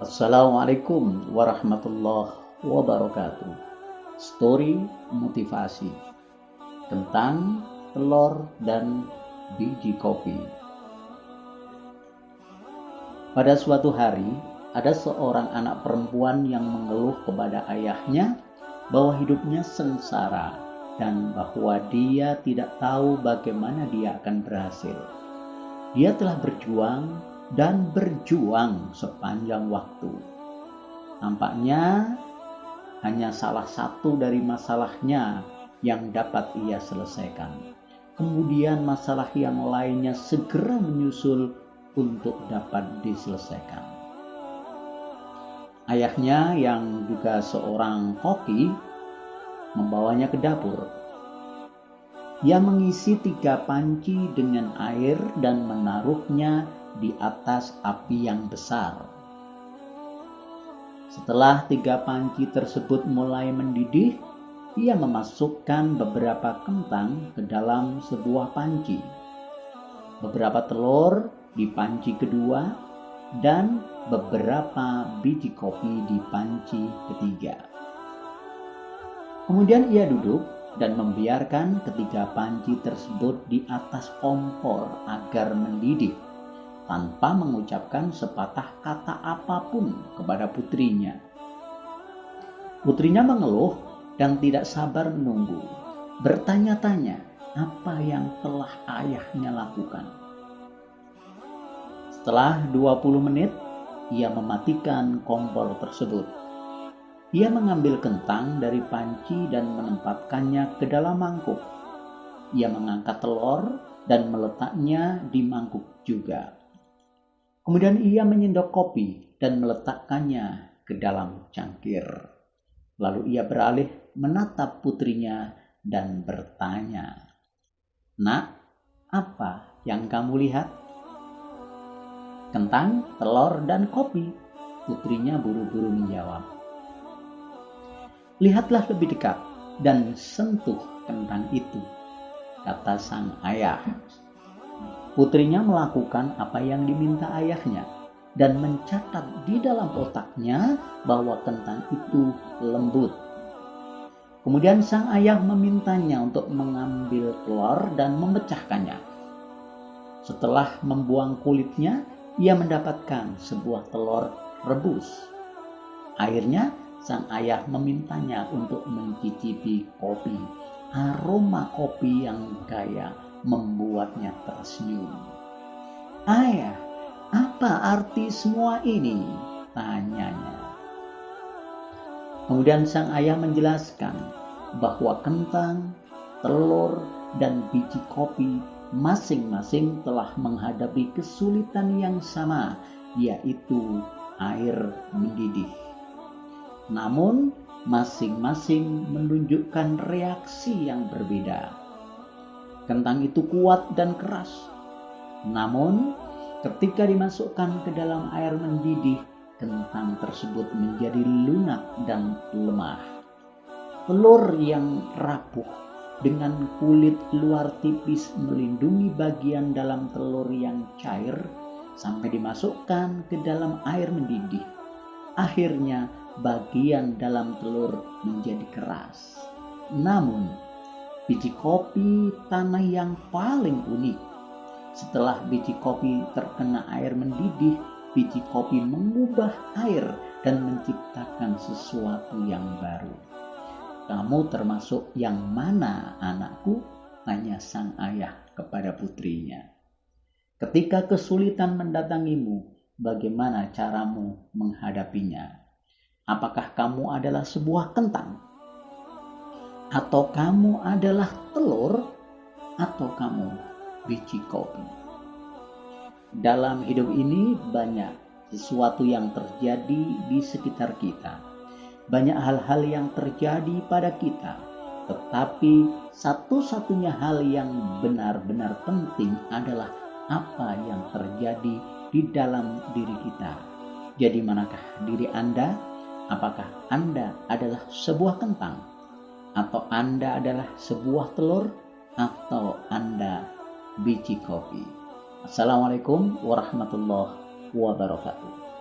Assalamualaikum warahmatullahi wabarakatuh. Story motivasi tentang telur dan biji kopi. Pada suatu hari, ada seorang anak perempuan yang mengeluh kepada ayahnya bahwa hidupnya sengsara dan bahwa dia tidak tahu bagaimana dia akan berhasil. Dia telah berjuang dan berjuang sepanjang waktu. Nampaknya hanya salah satu dari masalahnya yang dapat ia selesaikan. Kemudian masalah yang lainnya segera menyusul untuk dapat diselesaikan. Ayahnya yang juga seorang koki membawanya ke dapur. Ia mengisi 3 panci dengan air dan menaruhnya di atas api yang besar. Setelah 3 panci tersebut mulai mendidih, ia memasukkan beberapa kentang ke dalam sebuah panci, beberapa telur di panci kedua, dan beberapa biji kopi di panci ketiga. Kemudian ia duduk dan membiarkan ketiga panci tersebut di atas kompor agar mendidih tanpa mengucapkan sepatah kata apapun kepada putrinya. Putrinya mengeluh dan tidak sabar menunggu, bertanya-tanya apa yang telah ayahnya lakukan. Setelah 20 menit, ia mematikan kompor tersebut. Ia mengambil kentang dari panci dan menempatkannya ke dalam mangkuk. Ia mengangkat telur dan meletaknya di mangkuk juga. Kemudian ia menyendok kopi dan meletakkannya ke dalam cangkir. Lalu ia beralih menatap putrinya dan bertanya, "Nak, apa yang kamu lihat?" "Kentang, telur, dan kopi," putrinya buru-buru menjawab. "Lihatlah lebih dekat dan sentuh kentang itu," kata sang ayah. Putrinya melakukan apa yang diminta ayahnya dan mencatat di dalam otaknya bahwa kentang itu lembut. Kemudian sang ayah memintanya untuk mengambil telur dan memecahkannya. Setelah membuang kulitnya, ia mendapatkan sebuah telur rebus. Akhirnya sang ayah memintanya untuk mencicipi kopi. Aroma kopi yang kaya membuatnya tersenyum. "Ayah, apa arti semua ini?" tanyanya. Kemudian sang ayah menjelaskan bahwa kentang, telur, dan biji kopi masing-masing telah menghadapi kesulitan yang sama, yaitu air mendidih. Namun, masing-masing menunjukkan reaksi yang berbeda. Kentang itu kuat dan keras. Namun, ketika dimasukkan ke dalam air mendidih, kentang tersebut menjadi lunak dan lemah. Telur yang rapuh dengan kulit luar tipis melindungi bagian dalam telur yang cair sampai dimasukkan ke dalam air mendidih. Akhirnya, bagian dalam telur menjadi keras. Namun, biji kopi tanah yang paling unik. Setelah biji kopi terkena air mendidih, biji kopi mengubah air dan menciptakan sesuatu yang baru. "Kamu termasuk yang mana, anakku?" tanya sang ayah kepada putrinya. "Ketika kesulitan mendatangimu, bagaimana caramu menghadapinya? Apakah kamu adalah sebuah kentang? Atau kamu adalah telur? Atau kamu biji kopi?" Dalam hidup ini banyak sesuatu yang terjadi di sekitar kita. Banyak hal-hal yang terjadi pada kita. Tetapi satu-satunya hal yang benar-benar penting adalah apa yang terjadi di dalam diri kita. Jadi manakah diri Anda? Apakah Anda adalah sebuah kentang? Atau Anda adalah sebuah telur? Atau Anda biji kopi? Assalamualaikum warahmatullahi wabarakatuh.